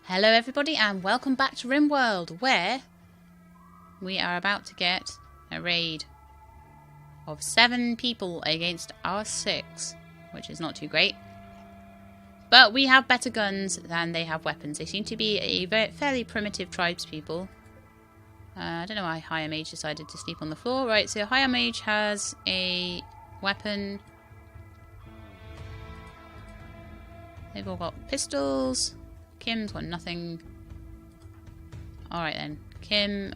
Hello everybody and welcome back to Rimworld, where we are about to get a raid of 7 people against our 6, which is not too great. But we have better guns than they have weapons. They seem to be a fairly primitive tribespeople. I don't know why Higher Mage decided to sleep on the floor. Right, so Higher Mage has a weapon. They've all got pistols. Kim's got nothing. Alright then. Kim,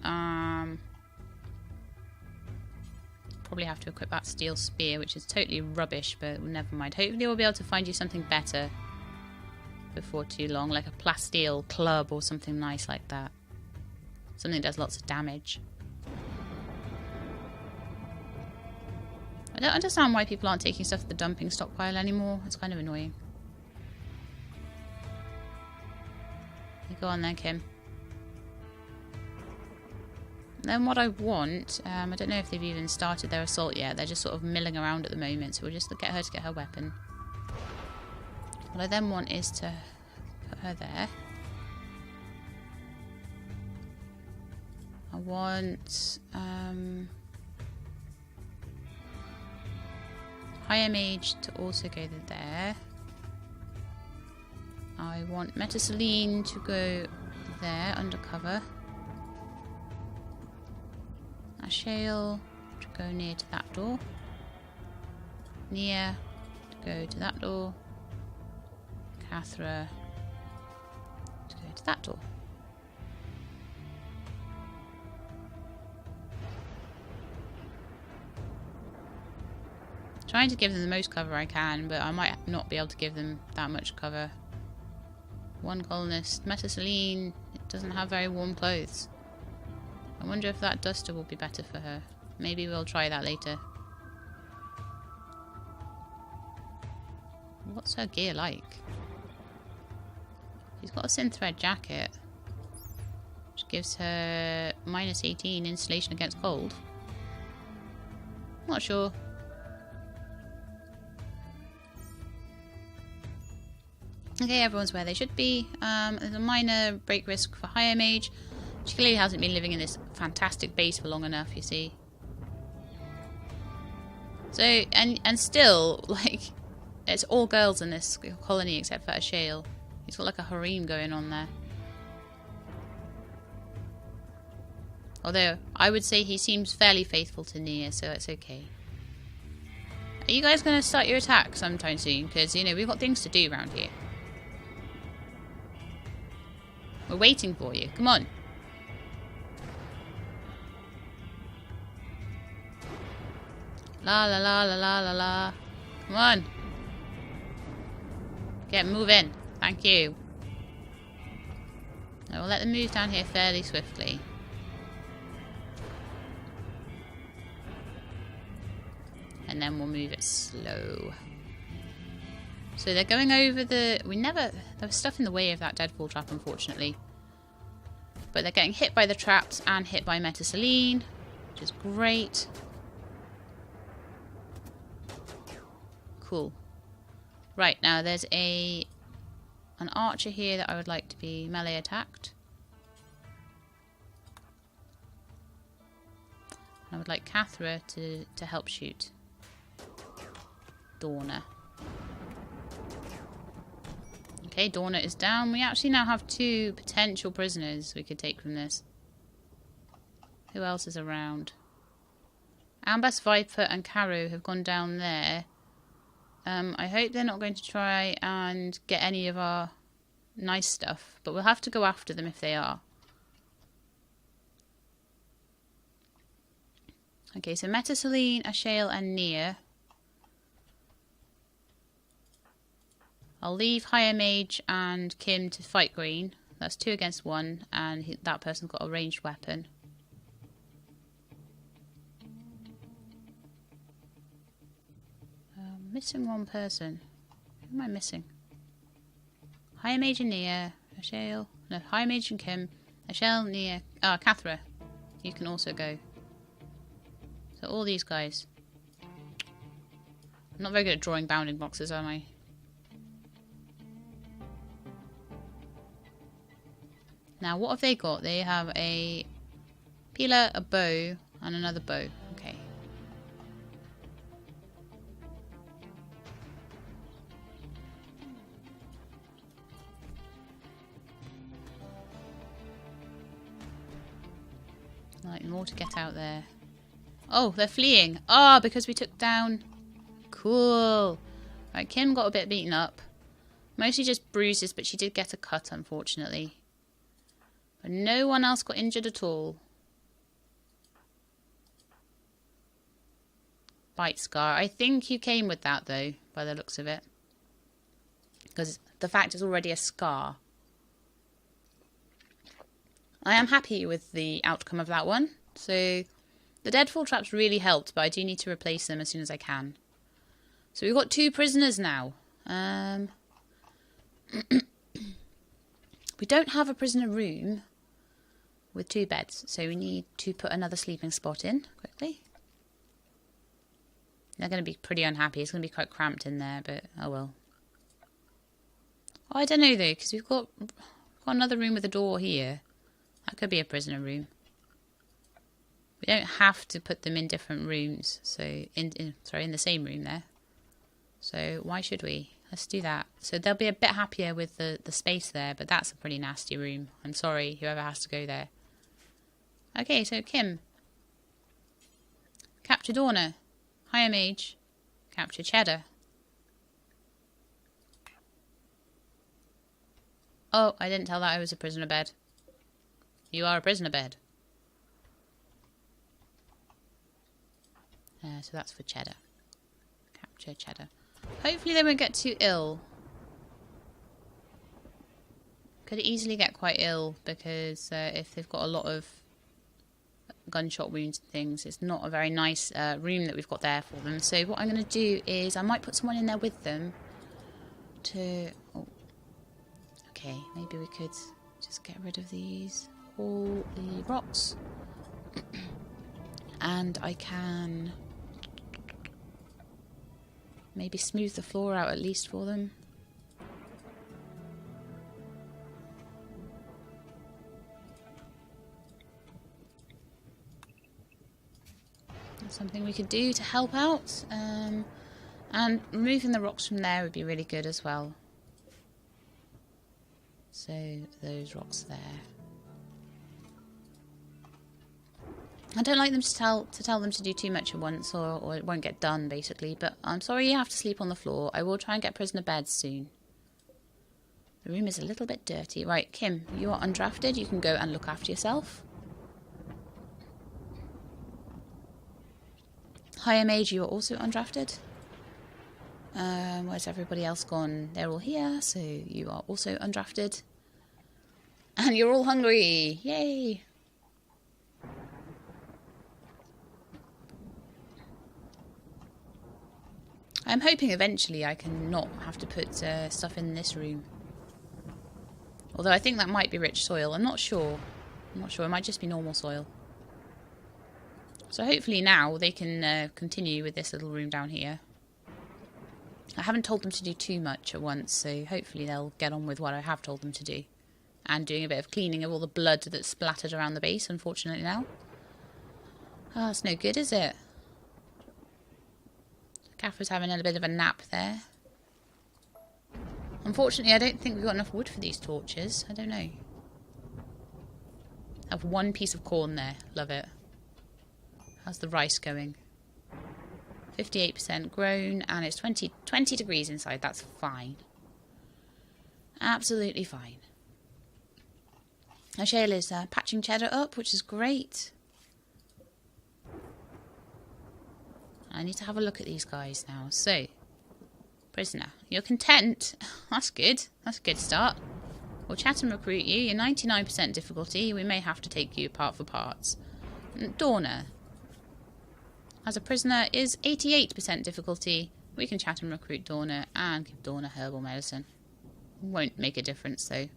probably have to equip that steel spear, which is totally rubbish, but never mind. Hopefully we'll be able to find you something better before too long, like a plasteel club or something nice like that. Something that does lots of damage. I don't understand why people aren't taking stuff to the dumping stockpile anymore. It's kind of annoying. Go on then, Kim. Then what I want, I don't know if they've even started their assault yet. They're just sort of milling around at the moment, so we'll just get her to get her weapon. What I then want is to put her there. I want Higher Mage to also go there. I want Metaceline to go there, undercover. Ashale to go near to that door. Nia to go to that door. Cathra to go to that door. Trying to give them the most cover I can, but I might not be able to give them that much cover. One colonist, Metaceline, it doesn't have very warm clothes. I wonder if that duster will be better for her. Maybe we'll try that later. What's her gear like? She's got a synthread jacket, which gives her minus 18 insulation against cold. Not sure. Okay, everyone's where they should be. There's a minor break risk for Higher Mage. She clearly hasn't been living in this fantastic base for long enough, you see. So, and still, like, it's all girls in this colony except for Ashale. He's got like a harem going on there. Although, I would say he seems fairly faithful to Nia, so it's okay. Are you guys going to start your attack sometime soon? Because, you know, we've got things to do around here. We're waiting for you. Come on. La la la la la la la. Come on. Get moving. Thank you. I will let them move down here fairly swiftly. And then we'll move it slow. So they're going over the... there was stuff in the way of that deadfall trap, unfortunately. But they're getting hit by the traps and hit by Metaceline, which is great. Cool. Right, now there's an archer here that I would like to be melee attacked. I would like Cathra to help shoot Dorna. Okay, Dorna is down. We actually now have 2 potential prisoners we could take from this. Who else is around? Ambas, Viper and Caro have gone down there. I hope they're not going to try and get any of our nice stuff, but we'll have to go after them if they are. Okay, so Metaceline, Ashale and Nia. I'll leave Higher Mage and Kim to fight green. That's 2 against 1, and that person's got a ranged weapon. Missing one person. Who am I missing? Higher Mage and Nia. Ashale. No, Higher Mage and Kim. Ashale, Nia. Cathra. You can also go. So all these guys. I'm not very good at drawing bounding boxes, am I? Now, what have they got? They have a peeler, a bow, and another bow. Okay. Right, more to get out there. Oh, they're fleeing. Ah, because we took down... Cool. Right, Kim got a bit beaten up. Mostly just bruises, but she did get a cut, unfortunately. But no one else got injured at all. Bite scar. I think you came with that, though, by the looks of it. Because the fact it's already a scar. I am happy with the outcome of that one. So, the deadfall traps really helped, but I do need to replace them as soon as I can. So we've got 2 prisoners now. We don't have a prisoner room with 2 beds, so we need to put another sleeping spot in quickly. They're going to be pretty unhappy. It's going to be quite cramped in there, but oh well. Oh, I don't know though, because we've got another room with a door here. That could be a prisoner room. We don't have to put them in different rooms, so in the same room there. So why should we? Let's do that. So they'll be a bit happier with the space there, but that's a pretty nasty room. I'm sorry, whoever has to go there. Okay, so Kim. Capture Dorna. Hire Mage. Capture Cheddar. Oh, I didn't tell that I was a prisoner bed. You are a prisoner bed. So that's for Cheddar. Capture Cheddar. Hopefully they won't get too ill. Could easily get quite ill because if they've got a lot of gunshot wounds and things, it's not a very nice room that we've got there for them. So what I'm going to do is I might put someone in there with them to... Oh. Okay, maybe we could just get rid of these. All the rocks. And I can... maybe smooth the floor out at least for them. That's something we could do to help out. And removing the rocks from there would be really good as well. So those rocks there. I don't like them to tell them to do too much at once, or it won't get done, basically. But I'm sorry you have to sleep on the floor. I will try and get prisoner beds soon. The room is a little bit dirty. Right, Kim, you are undrafted. You can go and look after yourself. Hire Mage, you are also undrafted. Where's everybody else gone? They're all here, so you are also undrafted. And you're all hungry. Yay! I'm hoping eventually I can not have to put stuff in this room. Although I think that might be rich soil. I'm not sure. It might just be normal soil. So hopefully now they can continue with this little room down here. I haven't told them to do too much at once, so hopefully they'll get on with what I have told them to do. And doing a bit of cleaning of all the blood that's splattered around the base, unfortunately now. Ah, it's no good, is it? Gaffer's having a bit of a nap there. Unfortunately, I don't think we've got enough wood for these torches. I don't know. I have 1 piece of corn there. Love it. How's the rice going? 58% grown, and it's 20 degrees inside. That's fine. Absolutely fine. Shayla is patching Cheddar up, which is great. I need to have a look at these guys now. So, prisoner, you're content. That's good. That's a good start. We'll chat and recruit you. You're 99% difficulty. We may have to take you apart for parts. Dorna, as a prisoner, is 88% difficulty. We can chat and recruit Dorna and give Dorna herbal medicine. Won't make a difference though.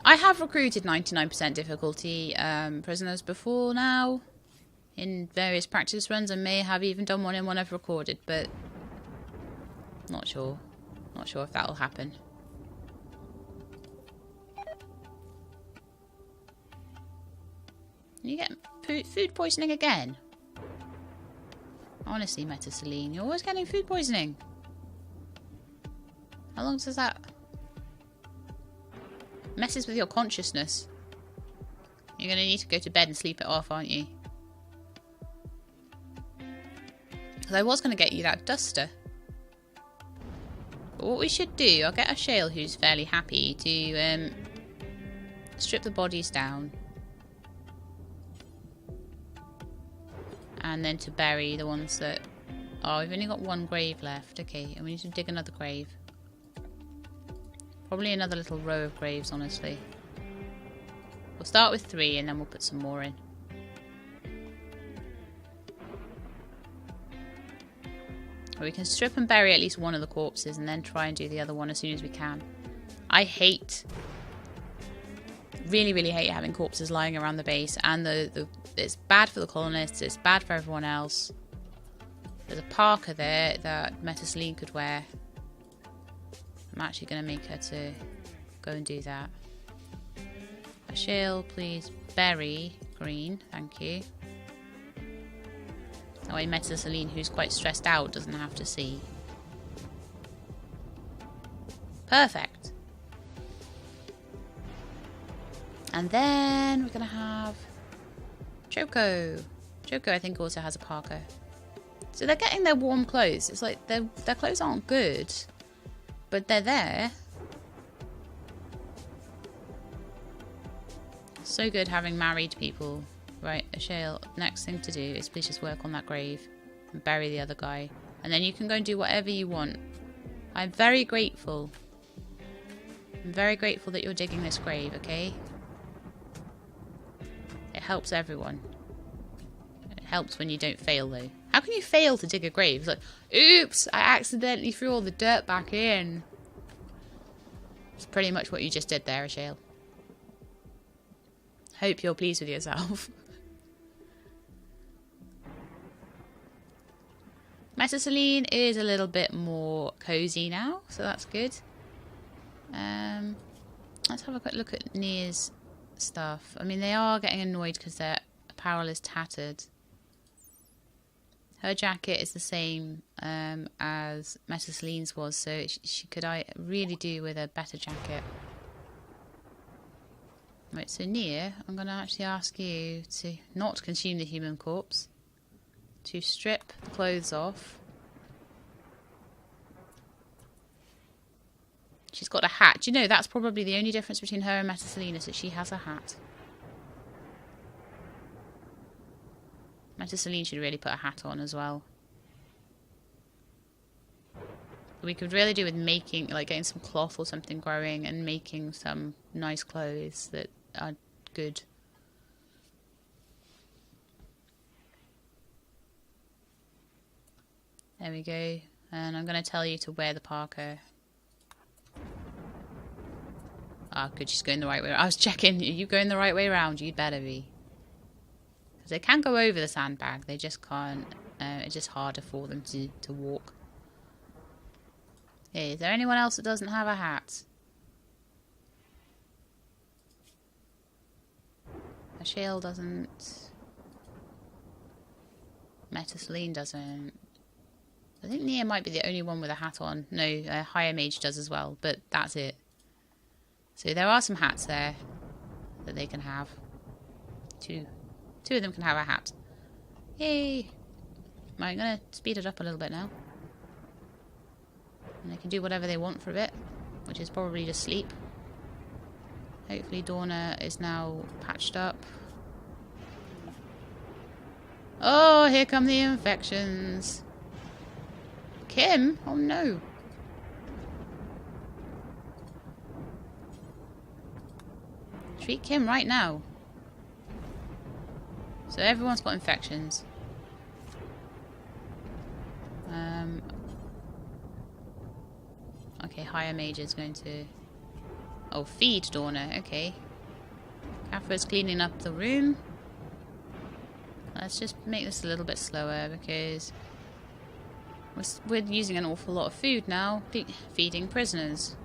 I have recruited 99% difficulty prisoners before now. In various practice runs. I may have even done one in one I've recorded, but not sure. Not sure if that'll happen. You get food poisoning again? Honestly, Metaceline, you're always getting food poisoning. How long does that... messes with your consciousness. You're going to need to go to bed and sleep it off, aren't you? Because I was going to get you that duster. But what we should do, I'll get a Shale who's fairly happy to strip the bodies down. And then to bury the ones that... oh, we've only got one grave left. Okay, and we need to dig another grave. Probably another little row of graves, honestly. We'll start with 3 and then we'll put some more in. We can strip and bury at least one of the corpses and then try and do the other one as soon as we can. I hate... really, really hate having corpses lying around the base, and it's bad for the colonists, it's bad for everyone else. There's a parka there that Metaceline could wear. I'm actually going to make her to go and do that. A Shale, please. Berry green, thank you. That way Metaceline, who's quite stressed out, doesn't have to see. Perfect. And then we're going to have Choco. Choco, I think, also has a parka. So they're getting their warm clothes. It's like their clothes aren't good, but they're there. So good having married people. Right, Ashale, next thing to do is please just work on that grave and bury the other guy. And then you can go and do whatever you want. I'm very grateful. I'm very grateful that you're digging this grave, okay? It helps everyone. It helps when you don't fail, though. How can you fail to dig a grave? It's like, oops, I accidentally threw all the dirt back in. It's pretty much what you just did there, Ashale. Hope you're pleased with yourself. Metaceline is a little bit more cozy now, so that's good. Let's have a quick look at Nia's stuff. I mean, they are getting annoyed because their apparel is tattered. Her jacket is the same as Metaceline's was, so she could really do with a better jacket. Right, so Nia, I'm going to actually ask you to not consume the human corpse, to strip the clothes off. She's got a hat. Do you know, that's probably the only difference between her and Metaceline is that she has a hat. Metaceline should really put a hat on as well. We could really do with making, like getting some cloth or something growing and making some nice clothes that are good. There we go. And I'm going to tell you to wear the parka. Ah, good, she's going the right way around. I was checking, are you going the right way around? You'd better be. Because they can go over the sandbag, they just can't, it's just harder for them to walk. Hey, is there anyone else that doesn't have a hat? Ashale doesn't. Metaceline doesn't. I think Nia might be the only one with a hat on. No, Higher Mage does as well, but that's it. So there are some hats there that they can have. Two of them can have a hat. Yay! Right, I'm going to speed it up a little bit now. And they can do whatever they want for a bit, which is probably just sleep. Hopefully Dawna is now patched up. Oh, here come the infections. Kim? Oh no. Treat Kim right now. So everyone's got infections. Okay, Higher Mage is going to... Oh, feed Dawna, okay. Catherine's cleaning up the room. Let's just make this a little bit slower because we're using an awful lot of food now, feeding prisoners.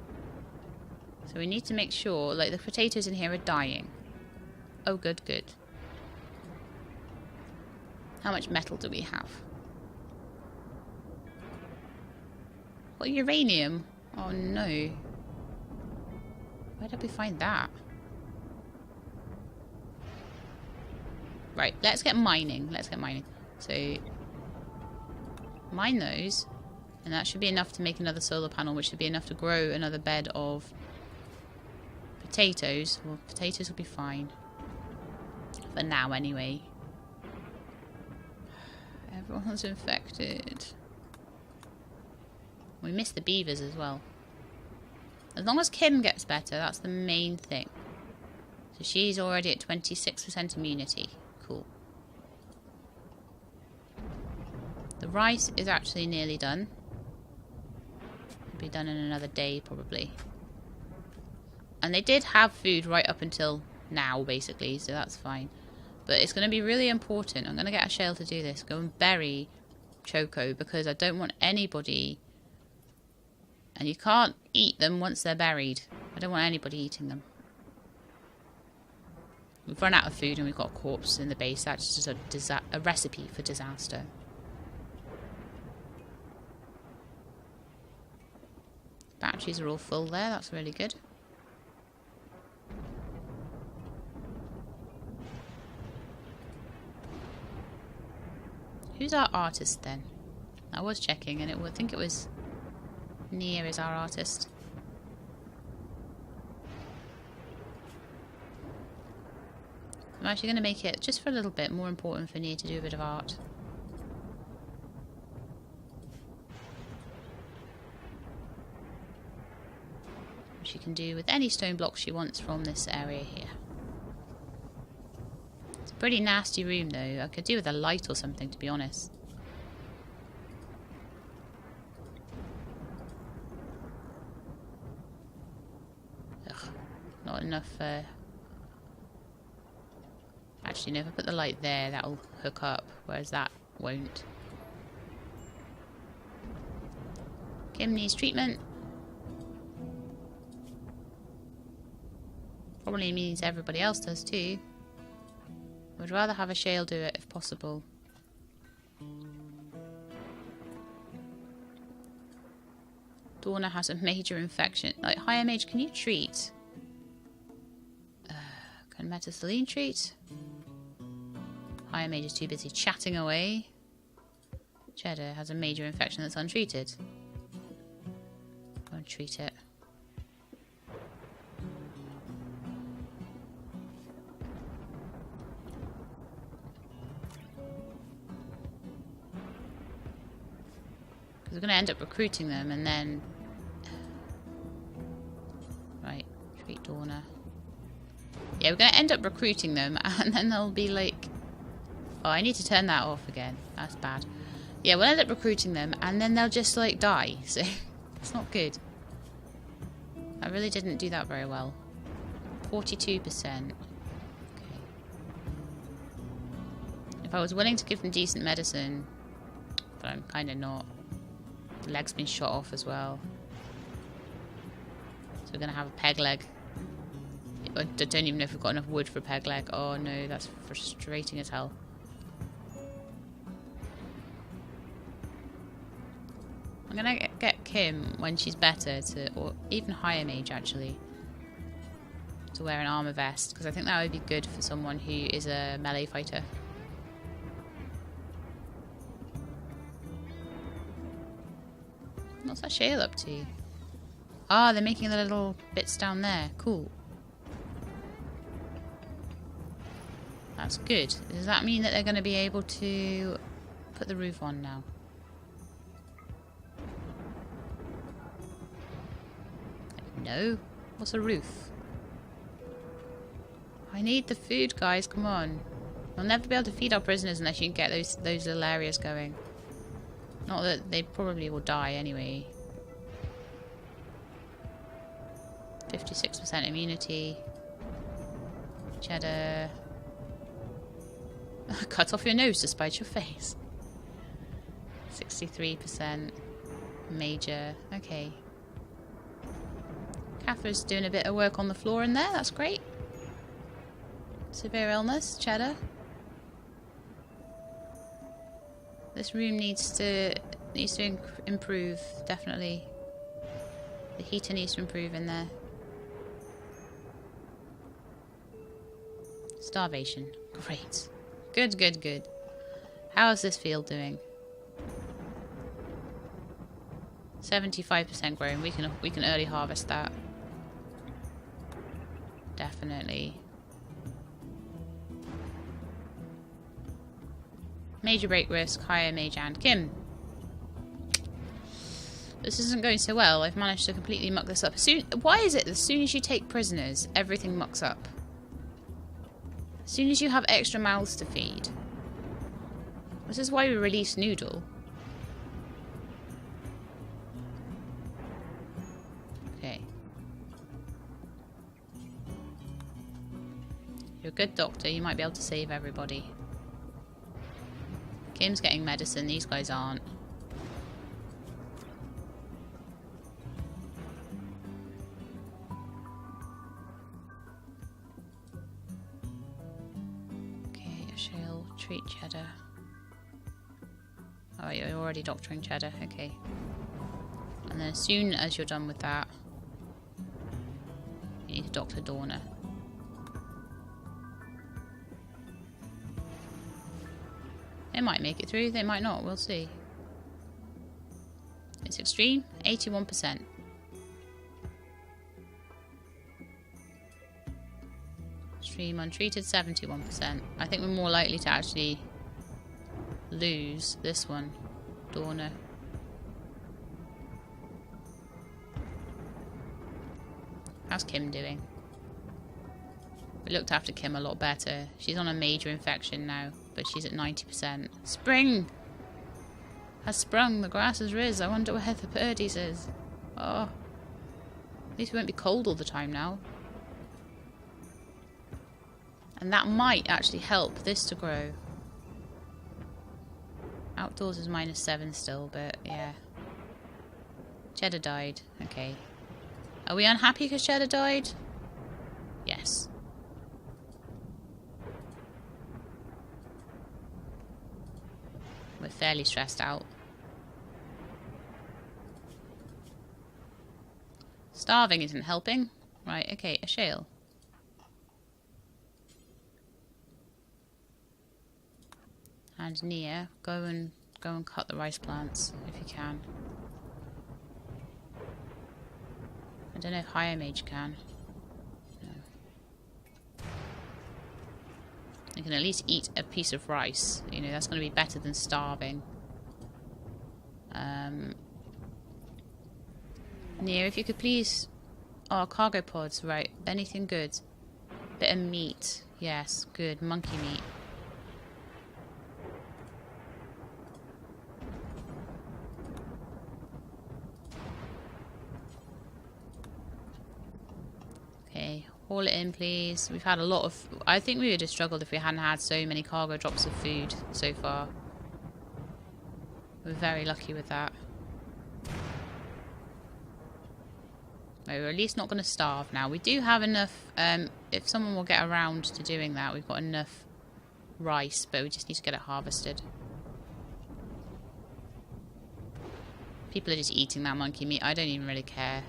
So we need to make sure, like, the potatoes in here are dying. Oh, good, good. How much metal do we have? What, uranium? Oh no. Where did we find that? Right, let's get mining. Let's get mining. So, mine those. And that should be enough to make another solar panel, which should be enough to grow another bed of potatoes. Well, potatoes will be fine. For now, anyway. Everyone's infected. We missed the beavers as well. As long as Kim gets better, that's the main thing. So she's already at 26% immunity. Cool. The rice is actually nearly done. It'll be done in another day, probably. And they did have food right up until now, basically, so that's fine. But it's going to be really important. I'm going to get a shell to do this. Go and bury Choco, because I don't want anybody... And you can't eat them once they're buried. I don't want anybody eating them. We've run out of food and we've got a corpse in the base. That's just a recipe for disaster. Batteries are all full there. That's really good. Who's our artist then? I was checking and I think it was... Nia is our artist. I'm actually going to make it, just for a little bit, more important for Nia to do a bit of art. She can do with any stone blocks she wants from this area here. It's a pretty nasty room though. I could do with a light or something, to be honest. Not enough. Actually, no, if I put the light there, that'll hook up, whereas that won't. Kim needs treatment. Probably means everybody else does too. Would rather have a shale do it if possible. Dawna has a major infection. Like, higher mage, can you treat? Can Metathylene treat? Higher mage is too busy chatting away. Cheddar has a major infection that's untreated. Go and treat it. Because we're going to end up recruiting them and then... Right, treat Dawna. Yeah, we're going to end up recruiting them, and then they'll be like... Oh, I need to turn that off again. That's bad. Yeah, we'll end up recruiting them, and then they'll just, like, die. So, it's not good. I really didn't do that very well. 42%. Okay. If I was willing to give them decent medicine... But I'm kind of not. The leg's been shot off as well. So we're going to have a peg leg. I don't even know if we've got enough wood for a peg leg. Oh no, that's frustrating as hell. I'm gonna get Kim when she's better to, or even higher mage actually, to wear an armor vest, because I think that would be good for someone who is a melee fighter. What's that shale up to? Ah, they're making the little bits down there. Cool. That's good. Does that mean that they're going to be able to put the roof on now? No. What's a roof? I need the food, guys. Come on. We'll never be able to feed our prisoners unless you can get those little areas going. Not that they probably will die anyway. 56% immunity. Cheddar. Cut off your nose to spite your face. 63%. Major. Okay. Catherine's doing a bit of work on the floor in there. That's great. Severe illness. Cheddar. This room needs to improve, definitely. The heater needs to improve in there. Starvation. Great. Good, good, good. How is this field doing? 75% grown. We can early harvest that. Definitely. Major break risk, higher mage and Kim. This isn't going so well. I've managed to completely muck this up. Why is it as soon as you take prisoners, everything mucks up? As soon as you have extra mouths to feed. This is why we released Noodle. Okay. You're a good doctor. You might be able to save everybody. Kim's getting medicine. These guys aren't. Treat Cheddar. Oh, you're already doctoring Cheddar. Okay. And then as soon as you're done with that, you need to doctor Dorna. They might make it through, they might not. We'll see. It's extreme. 81%. Extreme untreated, 71%. I think we're more likely to actually lose this one, Dorna. How's Kim doing? We looked after Kim a lot better. She's on a major infection now, but she's at 90%. Spring has sprung. The grass is riz. I wonder where the birdies is. Oh, at least we won't be cold all the time now. And that might actually help this to grow. Outdoors is -7 still, but yeah. Cheddar died. Okay. Are we unhappy because Cheddar died? Yes. We're fairly stressed out. Starving isn't helping. Right, okay, a shale. And Nia, go and cut the rice plants if you can. I don't know if Higher Mage can. No. You can at least eat a piece of rice. You know, that's going to be better than starving. Nia, if you could please... Oh, cargo pods, right. Anything good? Bit of meat. Yes, good. Monkey meat. Okay, haul it in, please. We've had a lot of... I think we would have struggled if we hadn't had so many cargo drops of food so far. We're very lucky with that. We're at least not going to starve now. We do have enough... if someone will get around to doing that, we've got enough rice, but we just need to get it harvested. People are just eating that monkey meat. I don't even really care.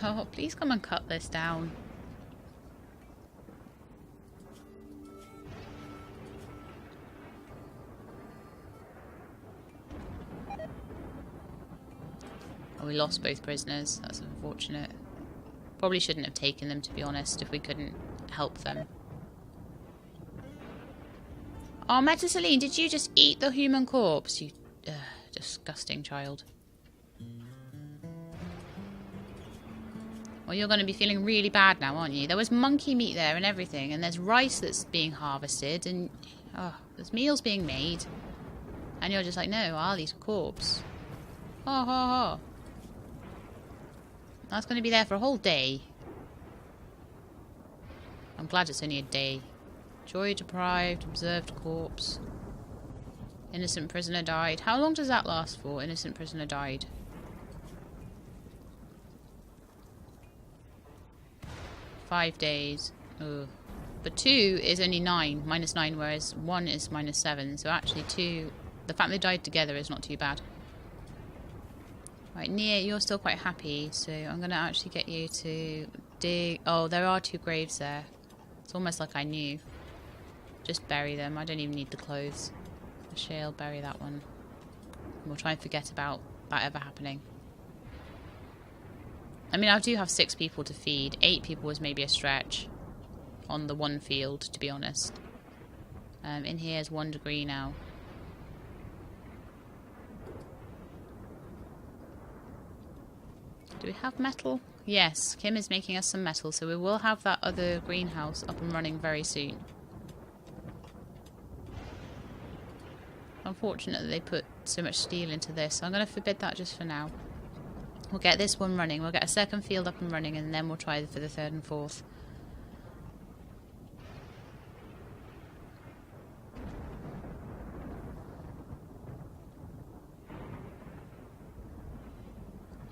Oh, please come and cut this down. Oh, we lost both prisoners. That's unfortunate. Probably shouldn't have taken them, to be honest, if we couldn't help them. Oh, Metaceline, did you just eat the human corpse? You disgusting child. Well, you're going to be feeling really bad now, aren't you? There was monkey meat there and everything, and there's rice that's being harvested, and oh, there's meals being made. And you're just like, no, I'll eat a corpse. Ha ha ha. That's going to be there for a whole day. I'm glad it's only a day. Joy deprived, observed corpse. Innocent prisoner died. How long does that last for? Innocent prisoner died. 5 days. Oh. But 2 is only 9, -9, whereas 1 is -7. So actually 2, the fact they died together is not too bad. Right, Nia, you're still quite happy, so I'm going to actually get you to dig... Oh, there are 2 graves there. It's almost like I knew. Just bury them. I don't even need the clothes. Shale, bury that one. And we'll try and forget about that ever happening. I mean, I do have 6 people to feed. 8 people was maybe a stretch on the one field, to be honest. In here is 1 degree now. Do we have metal? Yes, Kim is making us some metal, so we will have that other greenhouse up and running very soon. Unfortunately, they put so much steel into this, so I'm going to forbid that just for now. We'll get this one running, we'll get a second field up and running, and then we'll try for the 3rd and 4th.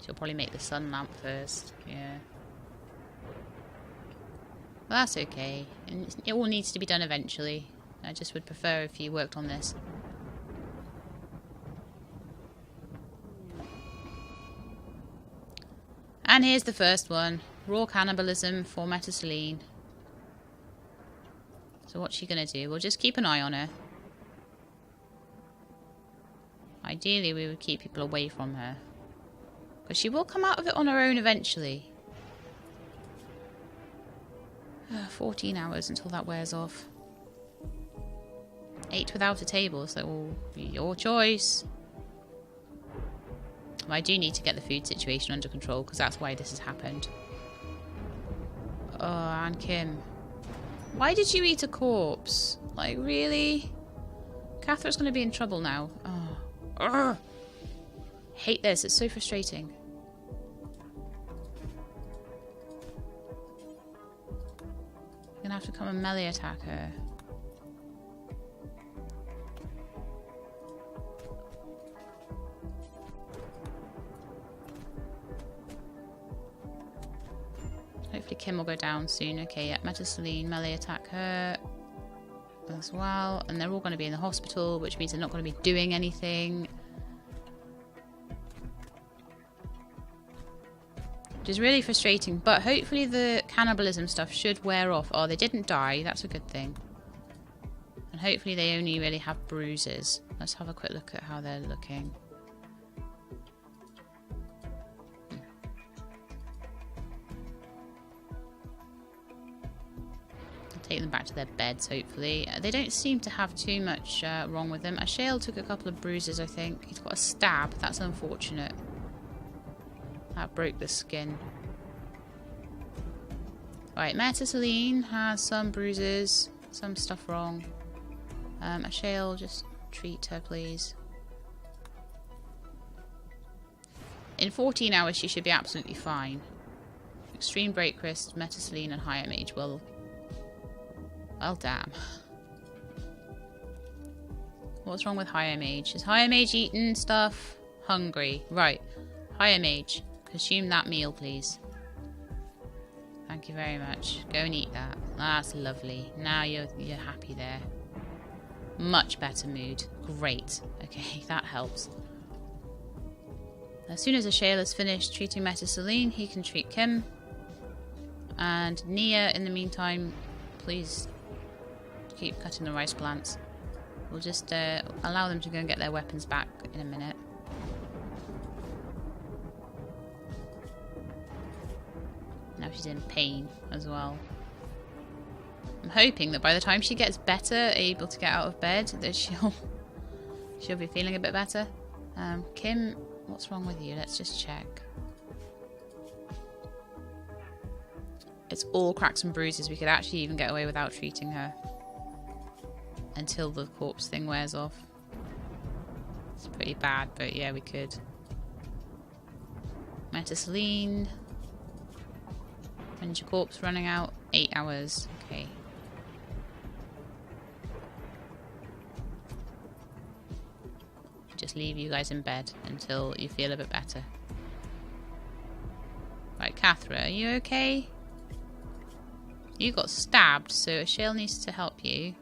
She'll probably make the sun lamp first, yeah. Well, that's okay. And it all needs to be done eventually. I just would prefer if you worked on this. And here's the first one. Raw cannibalism for Metaceline. So what's she going to do? We'll just keep an eye on her. Ideally, we would keep people away from her. Because she will come out of it on her own eventually. 14 hours until that wears off. 8 without a table, so it will be your choice. I do need to get the food situation under control, because that's why this has happened. Oh, and Kim. Why did you eat a corpse? Like, really? Catherine's going to be in trouble now. Oh. Ugh. Hate this, it's so frustrating. I'm gonna have to come and melee attack her. Hopefully Kim will go down soon. Okay, yeah, Metaceline, melee attack her as well. And they're all going to be in the hospital, which means they're not going to be doing anything. Which is really frustrating, but hopefully the cannibalism stuff should wear off. Oh, they didn't die, that's a good thing. And hopefully they only really have bruises. Let's have a quick look at how they're looking. I'll take them back to their beds, hopefully. They don't seem to have too much wrong with them. Ashale took a couple of bruises, I think. He's got a stab, that's unfortunate. That broke the skin. Right, Metaceline has some bruises, some stuff wrong. Ashale, just treat her, please. In 14 hours, she should be absolutely fine. Extreme Break Wrist, Metaceline, and Higher Mage will... Well, damn. What's wrong with Higher Mage? Is Higher Mage eating stuff? Hungry. Right. Higher Mage. Consume that meal, please. Thank you very much. Go and eat that. That's lovely. Now you're happy there. Much better mood. Great. Okay, that helps. As soon as Ashale has finished treating Metaceline, he can treat Kim. And Nia, in the meantime, please keep cutting the rice plants. We'll just allow them to go and get their weapons back in a minute. Now she's in pain as well. I'm hoping that by the time she gets better, able to get out of bed, that she'll be feeling a bit better. Kim, what's wrong with you? Let's just check. It's all cracks and bruises. We could actually even get away without treating her until the corpse thing wears off. It's pretty bad, but yeah, we could. Metaceline. When's your corpse running out? 8 hours. Okay. Just leave you guys in bed until you feel a bit better. Right, Catherine, are you okay? You got stabbed, so a shale needs to help you.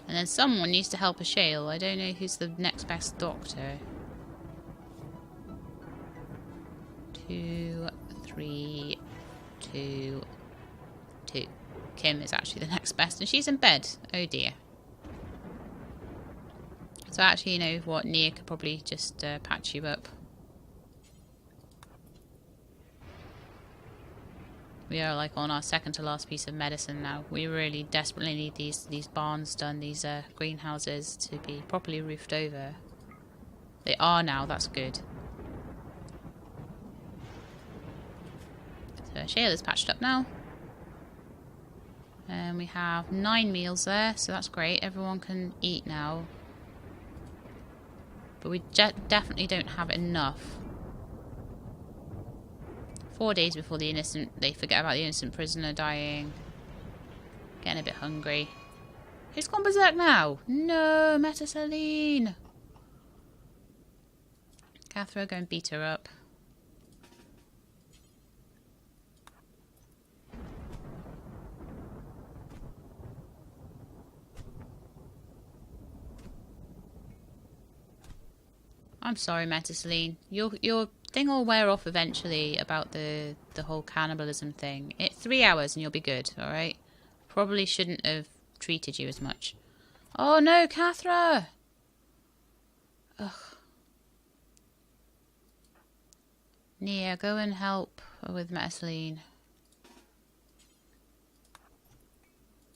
And then someone needs to help a shale. I don't know who's the next best doctor. 2, 3, 2, 2. Kim is actually the next best, and she's in bed. Oh dear. So actually, you know what? Nia could probably just patch you up. We are like on our second to last piece of medicine now. We really desperately need these barns done, these greenhouses to be properly roofed over. They are now, that's good. So Shayla's patched up now. And we have 9 meals there, so that's great. Everyone can eat now. But we definitely don't have enough. 4 days before they forget about the innocent prisoner dying. Getting a bit hungry. Who's gone berserk now? No, Metasaline. Cathra, go and beat her up. I'm sorry, Metasaline. Your thing will wear off eventually about the whole cannibalism thing. 3 hours and you'll be good, alright? Probably shouldn't have treated you as much. Oh no, Cathra! Ugh. Nia, go and help with Metasaline.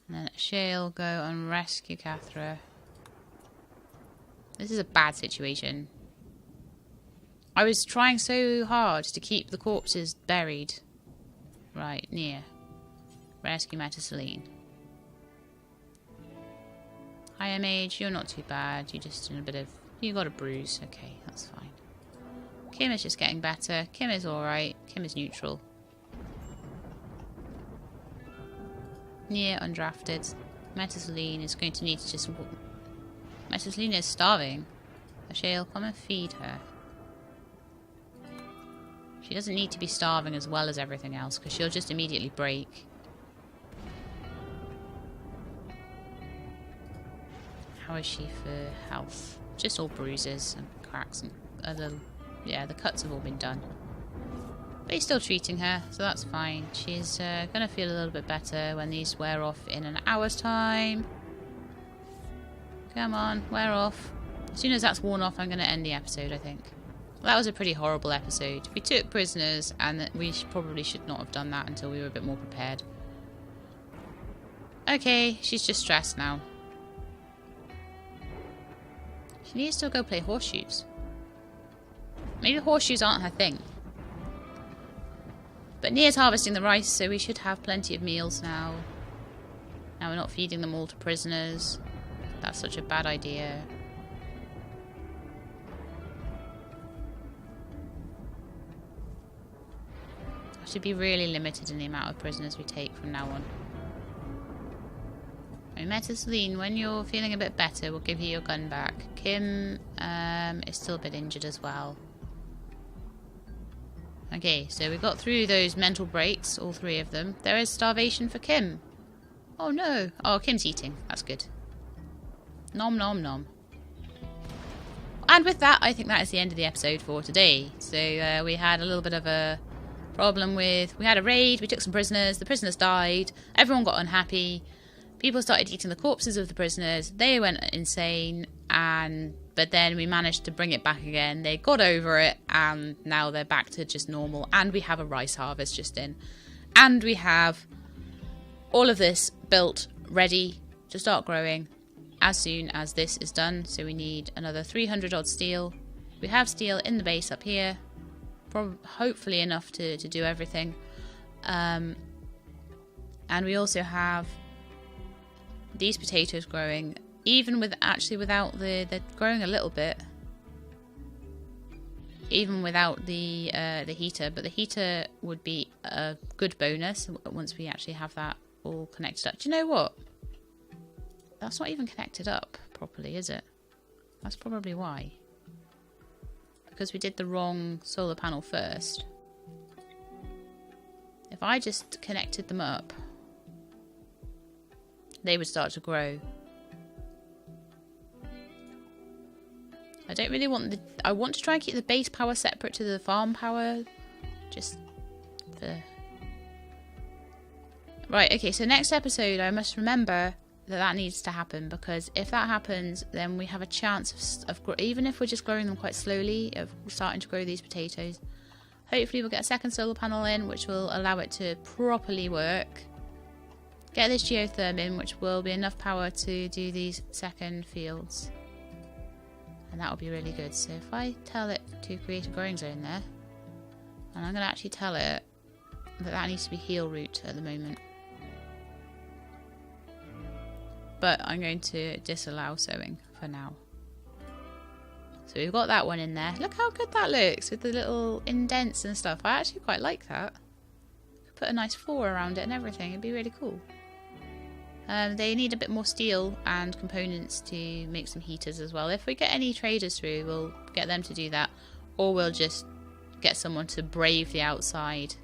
And then Shale, go and rescue Cathra. This is a bad situation. I was trying so hard to keep the corpses buried. Right, Nia. Rescue Metasaline. Hiya Mage, you're not too bad. You just in a bit of... You got a bruise. Okay, that's fine. Kim is just getting better. Kim is alright. Kim is neutral. Nia undrafted. Metasaline is going to need to just... Metasaline is starving. Ashale, come and feed her. She doesn't need to be starving as well as everything else, because she'll just immediately break. How is she for health? Just all bruises and cracks and a little... Yeah, the cuts have all been done. But he's still treating her, so that's fine. She's going to feel a little bit better when these wear off in an hour's time. Come on, wear off. As soon as that's worn off, I'm going to end the episode, I think. Well, that was a pretty horrible episode. We took prisoners, and we probably should not have done that until we were a bit more prepared. Okay, she's just stressed now. She needs to go play horseshoes. Maybe horseshoes aren't her thing. But Nia's harvesting the rice, so we should have plenty of meals now. Now we're not feeding them all to prisoners. That's such a bad idea. I should be really limited in the amount of prisoners we take from now on. Metasaline, when you're feeling a bit better, we'll give you your gun back. Kim is still a bit injured as well. Okay, so we got through those mental breaks, all 3 of them. There is starvation for Kim. Oh no. Oh, Kim's eating. That's good. Nom nom nom. And with that, I think that is the end of the episode for today. So we had a little bit of a problem with... We had a raid, we took some prisoners, the prisoners died, everyone got unhappy, people started eating the corpses of the prisoners, they went insane, but then we managed to bring it back again. They got over it, and now they're back to just normal, and we have a rice harvest just in. And we have all of this built, ready to start growing as soon as this is done. So we need another 300 odd steel. We have steel in the base up here. Hopefully enough to do everything. And we also have these potatoes growing, even with without they're growing a little bit, even without the heater. But the heater would be a good bonus once we actually have that all connected up. Do you know what? That's not even connected up properly, is it? That's probably why. Because we did the wrong solar panel first. if I just connected them up, they would start to grow. I don't really want the... I want to try and keep the base power separate to the farm power. Just for... Right, okay, so next episode I must remember that needs to happen, because if that happens, then we have a chance of even if we're just growing them quite slowly, of starting to grow these potatoes. Hopefully we'll get a second solar panel in, which will allow it to properly work. Get this geotherm in, which will be enough power to do these second fields. And that will be really good. So if I tell it to create a growing zone there, and I'm going to actually tell it that needs to be heel root at the moment. But I'm going to disallow sowing for now. So we've got that one in there. Look how good that looks with the little indents and stuff. I actually quite like that. Put a nice floor around it and everything. It'd be really cool. They need a bit more steel and components to make some heaters as well. If we get any traders through, we'll get them to do that. Or we'll just get someone to brave the outside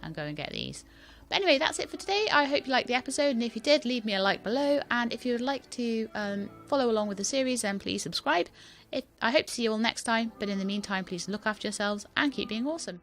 and go and get these. But anyway, that's it for today. I hope you liked the episode, and if you did, leave me a like below. And if you would like to follow along with the series, then please subscribe. I hope to see you all next time, but in the meantime, please look after yourselves and keep being awesome.